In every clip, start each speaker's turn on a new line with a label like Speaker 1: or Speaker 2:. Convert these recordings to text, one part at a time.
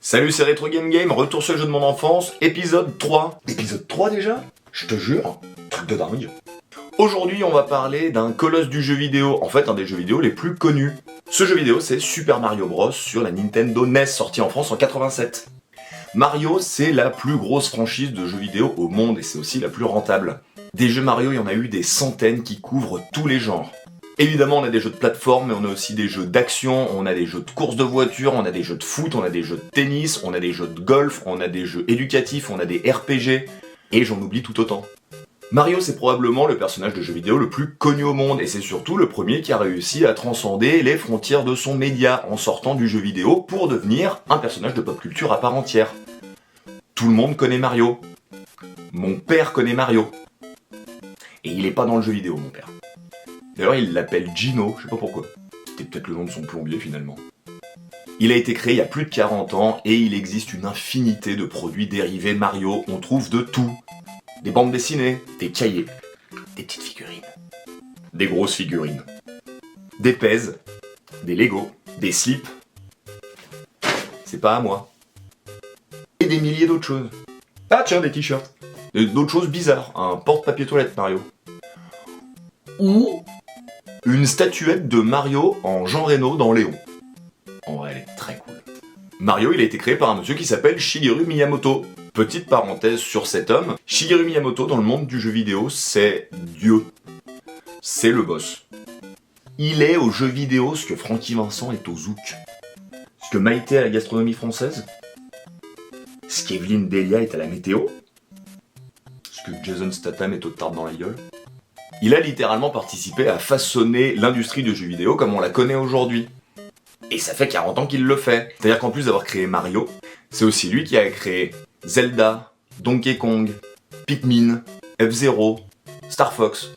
Speaker 1: Salut, c'est Retro Game Game, retour sur le jeu de mon enfance, épisode 3. Épisode 3 déjà? Je te jure, truc de dingue. Aujourd'hui, on va parler d'un colosse du jeu vidéo, en fait un des jeux vidéo les plus connus. Ce jeu vidéo, c'est Super Mario Bros sur la Nintendo NES, sorti en France en 87. Mario, c'est la plus grosse franchise de jeux vidéo au monde et c'est aussi la plus rentable. Des jeux Mario, il y en a eu des centaines qui couvrent tous les genres. Évidemment, on a des jeux de plateforme, mais on a aussi des jeux d'action, on a des jeux de course de voiture, on a des jeux de foot, on a des jeux de tennis, on a des jeux de golf, on a des jeux éducatifs, on a des RPG, et j'en oublie tout autant. Mario, c'est probablement le personnage de jeu vidéo le plus connu au monde, et c'est surtout le premier qui a réussi à transcender les frontières de son média en sortant du jeu vidéo pour devenir un personnage de pop culture à part entière. Tout le monde connaît Mario. Mon père connaît Mario. Et il est pas dans le jeu vidéo, mon père. D'ailleurs, il l'appelle Gino, je sais pas pourquoi. C'était peut-être le nom de son plombier, finalement. Il a été créé il y a plus de 40 ans, et il existe une infinité de produits dérivés Mario. On trouve de tout. Des bandes dessinées, des cahiers, des petites figurines, des grosses figurines, des pèses, des Lego, des slips. C'est pas à moi. Et des milliers d'autres choses. Ah tiens, des t-shirts. D'autres choses bizarres. Un porte-papier toilette Mario. Ou une statuette de Mario en Jean Reno dans Léon. En vrai, elle est très cool. Mario, il a été créé par un monsieur qui s'appelle Shigeru Miyamoto. Petite parenthèse sur cet homme, Shigeru Miyamoto dans le monde du jeu vidéo, c'est Dieu. C'est le boss. Il est au jeu vidéo ce que Francky Vincent est au zouk. Ce que Maïté est à la gastronomie française. Ce qu'Evelyne Delia est à la météo. Ce que Jason Statham est au tarte dans la gueule. Il a littéralement participé à façonner l'industrie du jeu vidéo comme on la connaît aujourd'hui. Et ça fait 40 ans qu'il le fait. C'est-à-dire qu'en plus d'avoir créé Mario, c'est aussi lui qui a créé Zelda, Donkey Kong, Pikmin, F-Zero, Star Fox.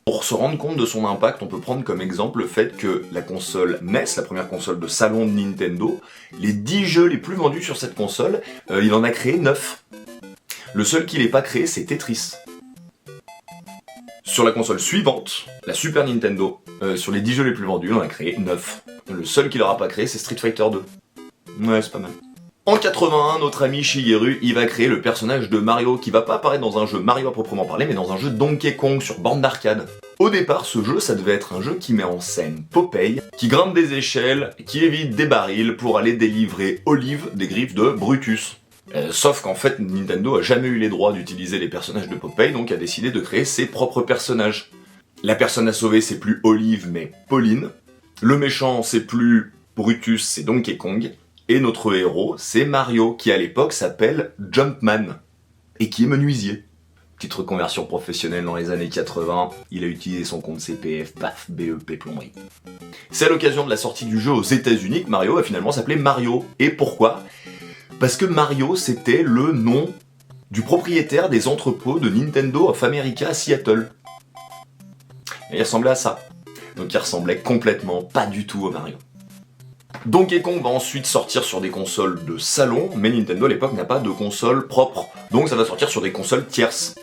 Speaker 1: Pour se rendre compte de son impact, on peut prendre comme exemple le fait que la console NES, la première console de salon de Nintendo, les 10 jeux les plus vendus sur cette console, il en a créé 9. Le seul qui l'ait pas créé, c'est Tetris. Sur la console suivante, la Super Nintendo, sur les 10 jeux les plus vendus, on en a créé 9. Le seul qui l'aura pas créé, c'est Street Fighter 2. Ouais, c'est pas mal. En 81, notre ami Shigeru, il va créer le personnage de Mario, qui va pas apparaître dans un jeu Mario à proprement parler, mais dans un jeu Donkey Kong sur borne d'arcade. Au départ, ce jeu, ça devait être un jeu qui met en scène Popeye, qui grimpe des échelles, qui évite des barils pour aller délivrer Olive des griffes de Brutus. Sauf qu'en fait, Nintendo a jamais eu les droits d'utiliser les personnages de Popeye, donc a décidé de créer ses propres personnages. La personne à sauver, c'est plus Olive, mais Pauline. Le méchant, c'est plus Brutus, c'est Donkey Kong. Et notre héros, c'est Mario, qui à l'époque s'appelle Jumpman, et qui est menuisier. Petite reconversion professionnelle dans les années 80, il a utilisé son compte CPF, paf, BEP plomberie. C'est à l'occasion de la sortie du jeu aux États-Unis que Mario va finalement s'appeler Mario. Et pourquoi ? Parce que Mario, c'était le nom du propriétaire des entrepôts de Nintendo of America à Seattle. Et il ressemblait à ça. Donc il ressemblait complètement, pas du tout à Mario. Donkey Kong va ensuite sortir sur des consoles de salon, mais Nintendo à l'époque n'a pas de console propre, donc ça va sortir sur des consoles tierces.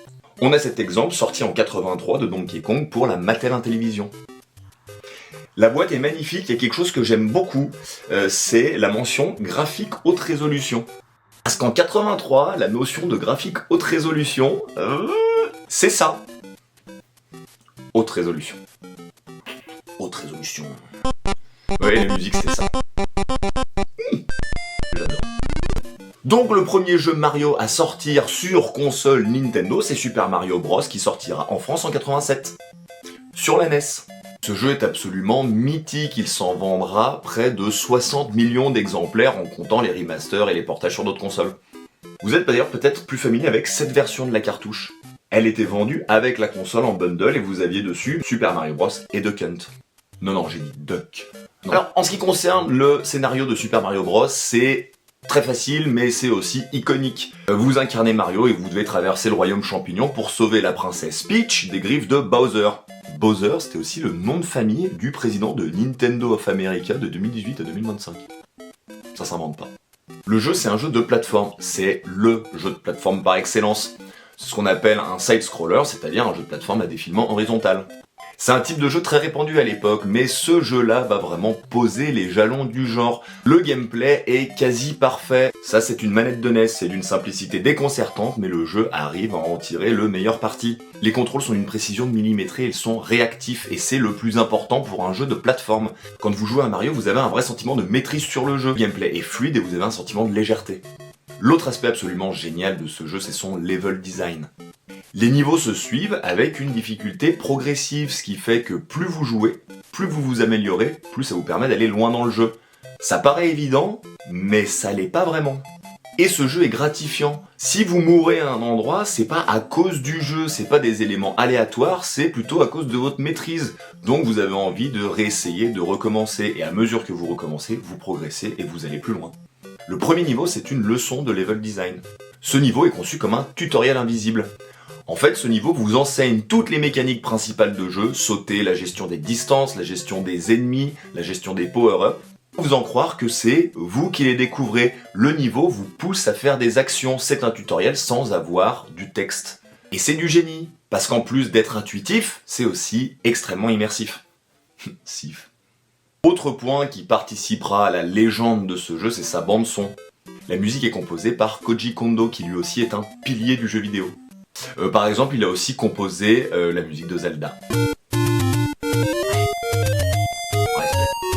Speaker 1: On a cet exemple sorti en 83 de Donkey Kong pour la Mattel Intellivision. La boîte est magnifique, il y a quelque chose que j'aime beaucoup, c'est la mention graphique haute résolution. Parce qu'en 83, la notion de graphique haute résolution, c'est ça. Haute résolution. Haute résolution. Ouais, la musique, c'est ça. J'adore. Donc le premier jeu Mario à sortir sur console Nintendo, c'est Super Mario Bros qui sortira en France en 87. Sur la NES. Ce jeu est absolument mythique, il s'en vendra près de 60 millions d'exemplaires en comptant les remasters et les portages sur d'autres consoles. Vous êtes d'ailleurs peut-être plus familier avec cette version de la cartouche. Elle était vendue avec la console en bundle et vous aviez dessus Super Mario Bros et Duck Hunt. Non, j'ai dit Duck. Non. Alors, en ce qui concerne le scénario de Super Mario Bros, c'est très facile, mais c'est aussi iconique. Vous incarnez Mario et vous devez traverser le royaume champignon pour sauver la princesse Peach des griffes de Bowser. Bowser, c'était aussi le nom de famille du président de Nintendo of America de 2018 à 2025. Ça s'invente pas. Le jeu, c'est un jeu de plateforme. C'est le jeu de plateforme par excellence. C'est ce qu'on appelle un side-scroller, c'est-à-dire un jeu de plateforme à défilement horizontal. C'est un type de jeu très répandu à l'époque, mais ce jeu-là va vraiment poser les jalons du genre. Le gameplay est quasi parfait. Ça, c'est une manette de NES, c'est d'une simplicité déconcertante, mais le jeu arrive à en tirer le meilleur parti. Les contrôles sont d'une précision millimétrée, ils sont réactifs, et c'est le plus important pour un jeu de plateforme. Quand vous jouez à Mario, vous avez un vrai sentiment de maîtrise sur le jeu. Le gameplay est fluide et vous avez un sentiment de légèreté. L'autre aspect absolument génial de ce jeu, c'est son level design. Les niveaux se suivent avec une difficulté progressive, ce qui fait que plus vous jouez, plus vous vous améliorez, plus ça vous permet d'aller loin dans le jeu. Ça paraît évident, mais ça l'est pas vraiment. Et ce jeu est gratifiant. Si vous mourrez à un endroit, c'est pas à cause du jeu, c'est pas des éléments aléatoires, c'est plutôt à cause de votre maîtrise. Donc vous avez envie de réessayer, de recommencer, et à mesure que vous recommencez, vous progressez et vous allez plus loin. Le premier niveau, c'est une leçon de level design. Ce niveau est conçu comme un tutoriel invisible. En fait, ce niveau vous enseigne toutes les mécaniques principales de jeu, sauter, la gestion des distances, la gestion des ennemis, la gestion des power-ups. Vous en croire que c'est vous qui les découvrez. Le niveau vous pousse à faire des actions, c'est un tutoriel sans avoir du texte. Et c'est du génie, parce qu'en plus d'être intuitif, c'est aussi extrêmement immersif. Sif. Autre point qui participera à la légende de ce jeu, c'est sa bande son. La musique est composée par Koji Kondo, qui lui aussi est un pilier du jeu vidéo. Par exemple, il a aussi composé la musique de Zelda.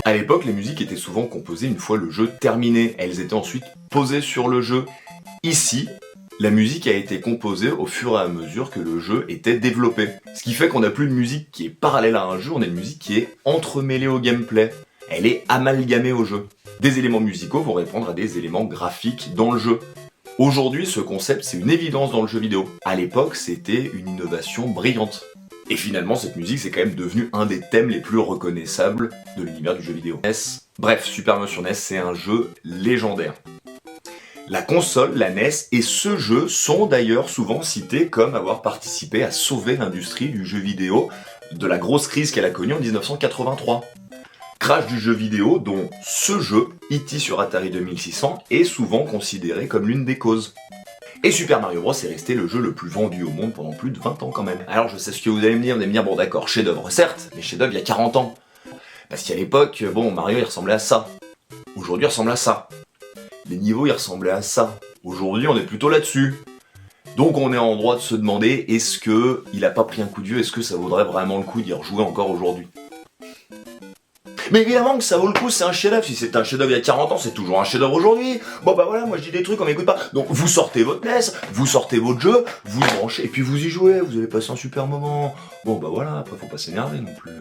Speaker 1: À l'époque, les musiques étaient souvent composées une fois le jeu terminé. Elles étaient ensuite posées sur le jeu. Ici, la musique a été composée au fur et à mesure que le jeu était développé. Ce qui fait qu'on n'a plus de musique qui est parallèle à un jeu, on a une musique qui est entremêlée au gameplay. Elle est amalgamée au jeu. Des éléments musicaux vont répondre à des éléments graphiques dans le jeu. Aujourd'hui, ce concept, c'est une évidence dans le jeu vidéo. À l'époque, c'était une innovation brillante. Et finalement, cette musique, c'est quand même devenu un des thèmes les plus reconnaissables de l'univers du jeu vidéo. NES. Bref, Super Mario sur NES, c'est un jeu légendaire. La console, la NES et ce jeu sont d'ailleurs souvent cités comme avoir participé à sauver l'industrie du jeu vidéo de la grosse crise qu'elle a connue en 1983. Crash du jeu vidéo dont ce jeu, E.T. sur Atari 2600, est souvent considéré comme l'une des causes. Et Super Mario Bros est resté le jeu le plus vendu au monde pendant plus de 20 ans quand même. Alors je sais ce que vous allez me dire, bon d'accord, chef-d'œuvre certes, mais chef-d'œuvre il y a 40 ans. Parce qu'à l'époque, bon, Mario il ressemblait à ça. Aujourd'hui il ressemble à ça. Les niveaux ils ressemblaient à ça. Aujourd'hui on est plutôt là-dessus. Donc on est en droit de se demander, est-ce que il a pas pris un coup de vieux, est-ce que ça vaudrait vraiment le coup d'y rejouer encore aujourd'hui ? Mais évidemment que ça vaut le coup, c'est un chef-d'œuvre. Si c'est un chef-d'œuvre il y a 40 ans, c'est toujours un chef-d'œuvre aujourd'hui. Bon bah voilà, moi je dis des trucs, on m'écoute pas. Donc vous sortez votre NES, vous sortez votre jeu, vous le branchez, et puis vous y jouez, vous allez passer un super moment. Bon bah voilà, après faut pas s'énerver non plus.